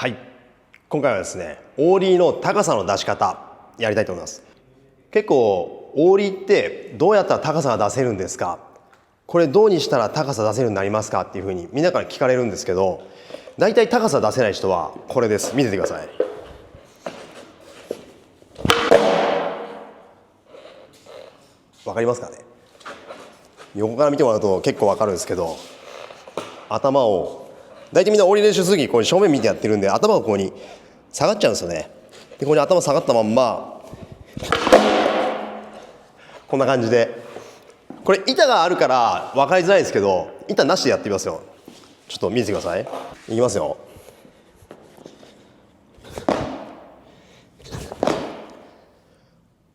はい、今回はですね、オーリーの高さの出し方やりたいと思います。結構オーリーってどうやったら高さが出せるんですか、これどうにしたら高さ出せるようになりますかっていうふうにみんなから聞かれるんですけど、大体高さ出せない人はこれです。見ててください。わかりますかね。横から見てもらうと結構わかるんですけど、頭を大体みんなオーリー練習するときにこう正面見てやってるんで、頭がここに下がっちゃうんですよね。でここに頭下がったまんまこんな感じで、これ板があるから分かりづらいですけど、板なしでやってみますよ。ちょっと見ててください。いきますよ。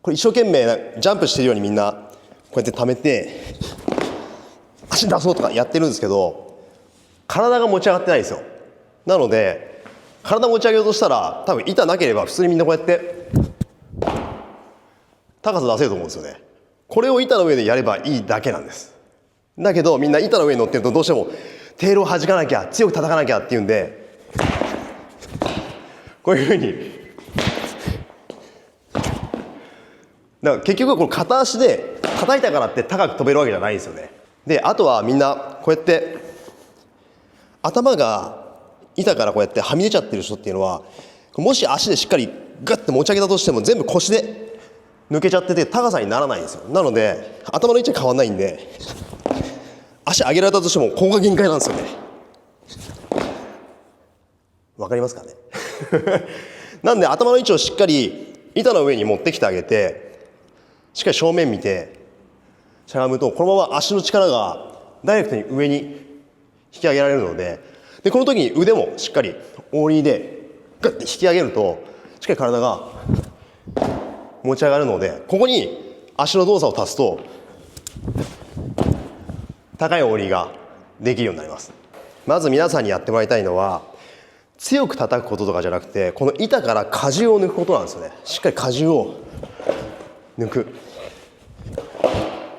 これ一生懸命ジャンプしてるようにみんなこうやって溜めて足出そうとかやってるんですけど、体が持ち上がってないんですよ。なので体持ち上げようとしたら多分板なければ普通にみんなこうやって高さ出せると思うんですよね。これを板の上でやればいいだけなんです。だけどみんな板の上に乗ってるとどうしてもテールを弾かなきゃ、強く叩かなきゃっていうんで、こういうふうにだから結局この片足で叩いたからって高く飛べるわけじゃないんですよね。であとはみんなこうやって頭が板からこうやってはみ出ちゃってる人っていうのは、もし足でしっかりガッて持ち上げたとしても全部腰で抜けちゃってて高さにならないんですよ。なので頭の位置は変わらないんで、足上げられたとしてもここが限界なんですよね。わかりますかねなんで頭の位置をしっかり板の上に持ってきてあげて、しっかり正面見てしゃがむと、このまま足の力がダイレクトに上に引き上げられるので、この時に腕もしっかりオーリーでガッて引き上げるとしっかり体が持ち上がるので、ここに足の動作を足すと高いオーリーができるようになります。まず皆さんにやってもらいたいのは、強く叩くこととかじゃなくて、この板から荷重を抜くことなんですよね。しっかり荷重を抜く。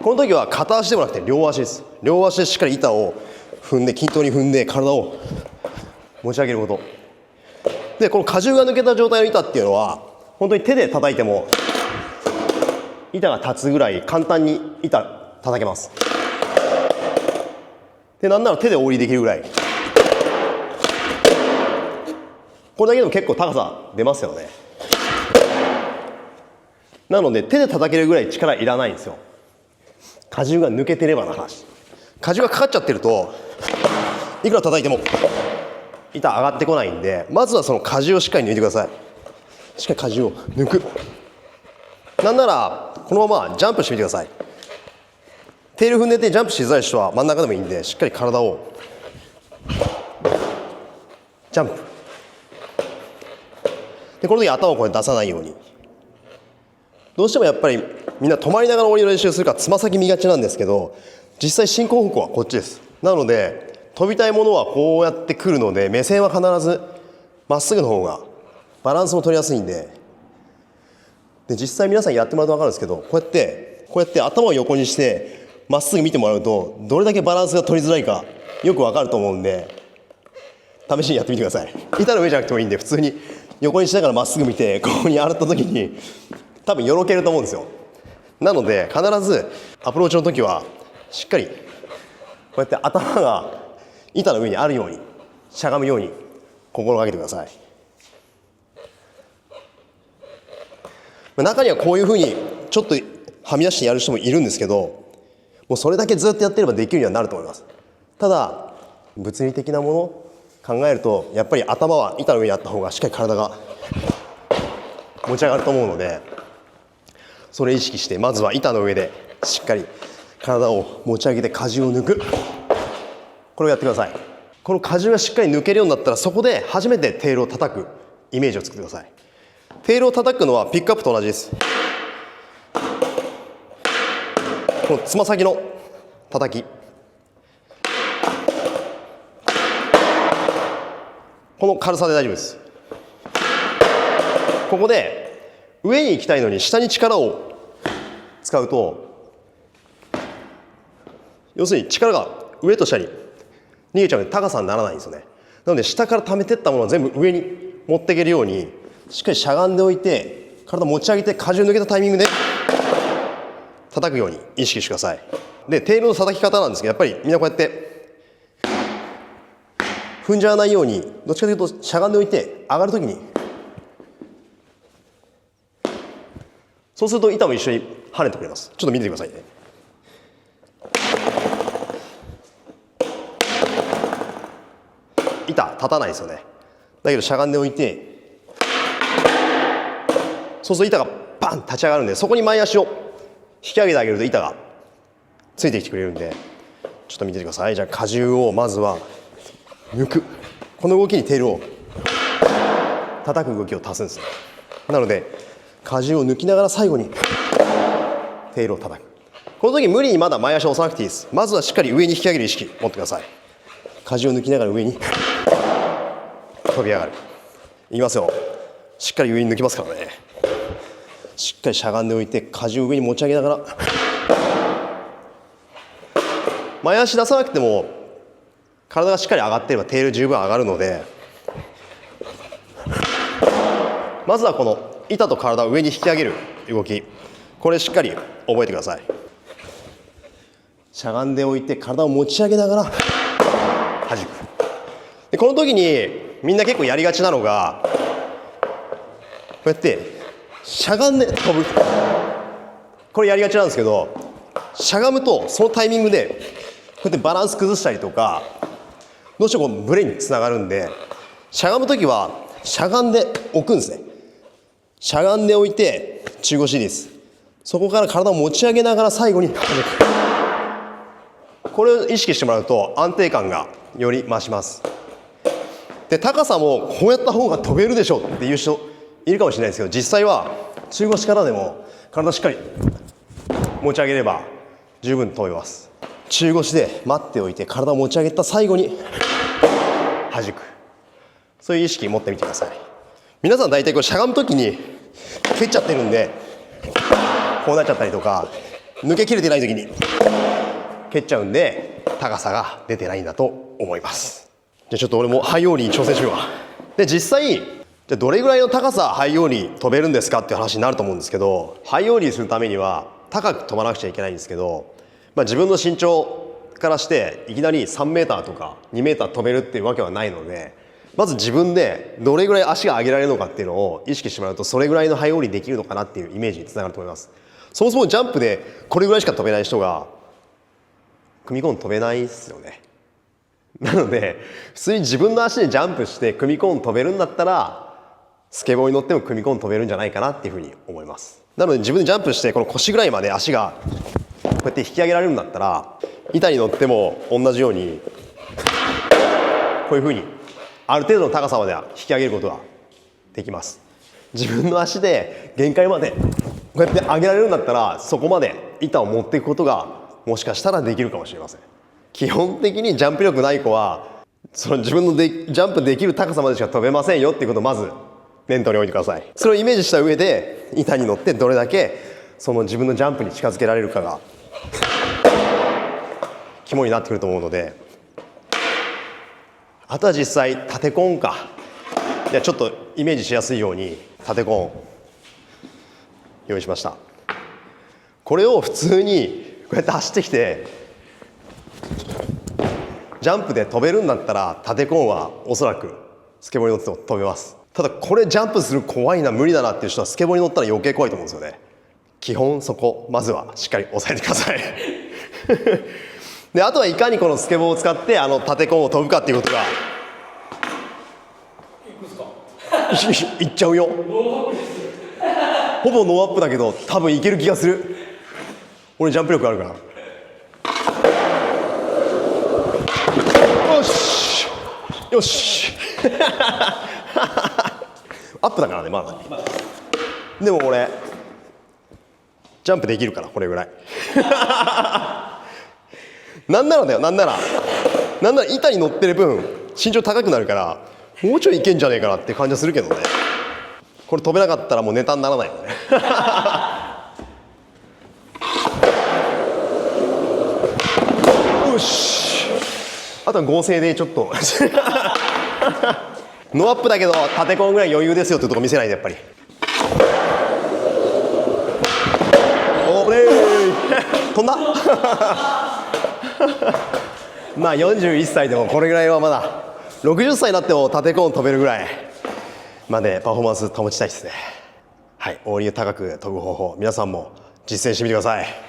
この時は片足でもなくて両足です。両足でしっかり板を踏んで、均等に踏んで体を持ち上げること。でこの荷重が抜けた状態の板っていうのは本当に手で叩いても板が立つぐらい簡単に板叩けます。でなんなら手でオーリーできるぐらい、これだけでも結構高さ出ますよね。なので手で叩けるぐらい力いらないんですよ。荷重が抜けてればの話。荷重がかかっちゃってるといくら叩いても板上がってこないんで、まずはその荷重をしっかり抜いてください。しっかり荷重を抜く。なんならこのままジャンプしてみてください。テール踏んでてジャンプしづらい人は真ん中でもいいんで、しっかり体をジャンプで、この時頭をこれ出さないように。どうしてもやっぱりみんな止まりながらオーリーの練習するからつま先見がちなんですけど、実際進行方向はこっちです。なので飛びたいものはこうやってくるので、目線は必ずまっすぐの方がバランスも取りやすいんで、実際皆さんやってもらうと分かるんですけど、こうやって頭を横にしてまっすぐ見てもらうとどれだけバランスが取りづらいかよく分かると思うんで、試しにやってみてください。板の上じゃなくてもいいんで、普通に横にしながらまっすぐ見て、ここに洗った時に多分よろけると思うんですよ。なので必ずアプローチの時はしっかりこうやって頭が板の上にあるようにしゃがむように心がけてください。中にはこういうふうにちょっとはみ出してやる人もいるんですけど、もうそれだけずっとやってればできるようになると思います。ただ物理的なものを考えると、やっぱり頭は板の上にあった方がしっかり体が持ち上がると思うので、それを意識してまずは板の上でしっかり体を持ち上げて荷重を抜く。これをやってください。この荷重がしっかり抜けるようになったら、そこで初めてテールを叩くイメージを作ってください。テールを叩くのはピックアップと同じです。このつま先の叩き、この軽さで大丈夫です。ここで上に行きたいのに下に力を使うと、要するに力が上と下に逃げちゃうので高さにならないんですよね。なので下から溜めてったものは全部上に持っていけるようにしっかりしゃがんでおいて、体持ち上げて荷重抜けたタイミングで叩くように意識してください。でテールの叩き方なんですけど、やっぱりみんなこうやって踏んじゃわないように、どっちかというとしゃがんでおいて上がるときに、そうすると板も一緒に跳ねてくれます。ちょっと見ててくださいね。板立たないですよね。だけどしゃがんでおいて、そうすると板がバン立ち上がるんで、そこに前足を引き上げてあげると板がついてきてくれるんで、ちょっと見ててください。じゃあ荷重をまずは抜く、この動きにテールを叩く動きを足すんですね。なので荷重を抜きながら最後にテールを叩く。この時無理にまだ前足を押さなくていいです。まずはしっかり上に引き上げる意識持ってください。荷重を抜きながら上に飛び上がる。いきますよ。しっかり上に抜きますからね。しっかりしゃがんでおいて荷重を上に持ち上げながら、前足出さなくても体がしっかり上がっていればテール十分上がるので、まずはこの板と体を上に引き上げる動き、これしっかり覚えてください。しゃがんでおいて体を持ち上げながら弾く。でこの時にみんな結構やりがちなのが、こうやってしゃがんで飛ぶ、これやりがちなんですけど、しゃがむとそのタイミングでこうやってバランス崩したりとか、どうしてもこうブレにつながるんで、しゃがむ時はしゃがんで置くんですね。しゃがんでおいて中腰です。そこから体を持ち上げながら最後に跳ねく。これを意識してもらうと安定感がより増します。で高さもこうやった方が飛べるでしょっていう人いるかもしれないですけど、実際は中腰からでも体しっかり持ち上げれば十分飛べます。中腰で待っておいて体を持ち上げた最後に弾く、そういう意識持ってみてください。皆さん大体こうしゃがむ時に蹴っちゃってるんで、こうなっちゃったりとか抜けきれてない時に蹴っちゃうんで高さが出てないんだと思います。じゃあちょっと俺もハイオーリーに挑戦しようか。で実際じゃあどれぐらいの高さハイオーリー飛べるんですかっていう話になると思うんですけど、ハイオーリーするためには高く飛ばなくちゃいけないんですけど、自分の身長からしていきなり3メーターとか2メーター飛べるっていうわけはないので、まず自分でどれぐらい足が上げられるのかっていうのを意識してもらうと、それぐらいのハイオーリーできるのかなっていうイメージにつながると思います。そもそもジャンプでこれぐらいしか飛べない人が組み込んで飛べないですよね。なので普通に自分の足でジャンプして組み込んで飛べるんだったら、スケボーに乗っても組み込んで飛べるんじゃないかなっていうふうに思います。なので自分でジャンプしてこの腰ぐらいまで足がこうやって引き上げられるんだったら、板に乗っても同じようにこういうふうにある程度の高さまでは引き上げることができます。自分の足で限界までこうやって上げられるんだったら、そこまで板を持っていくことがもしかしたらできるかもしれません。基本的にジャンプ力ない子はその自分のジャンプできる高さまでしか飛べませんよっていうことをまず念頭に置いてください。それをイメージした上で板に乗ってどれだけその自分のジャンプに近づけられるかが肝になってくると思うので、あとは実際縦コーンか。じゃあちょっとイメージしやすいように縦コーン用意しました。これを普通にこうやって走ってきてジャンプで飛べるんだったら、縦コーンはおそらくスケボーに乗っても飛べます。ただこれジャンプする怖いな、無理だなっていう人はスケボーに乗ったら余計怖いと思うんですよね。基本そこまずはしっかり押さえてくださいであとはいかにこのスケボーを使って縦コーンを飛ぶかっていうことがいっちゃうよほぼノーアップだけど多分いける気がする。俺ジャンプ力あるから。よしよしアップだからね、まだ。でも俺ジャンプできるから、これぐらいなんならだよ、なんなら板に乗ってる分身長高くなるから、もうちょいいけんじゃねえかなって感じはするけどね。これ飛べなかったらもうネタにならないよねよし、あとは合成でちょっとノーアップだけど縦コンぐらい余裕ですよっていうとこ見せないで、やっぱり。おれー飛んだまあ41歳でもこれぐらいはまだ、60歳になっても縦コーン飛べるぐらいまでパフォーマンス保ちたいですね。はい、オーリー高く飛ぶ方法、皆さんも実践してみてください。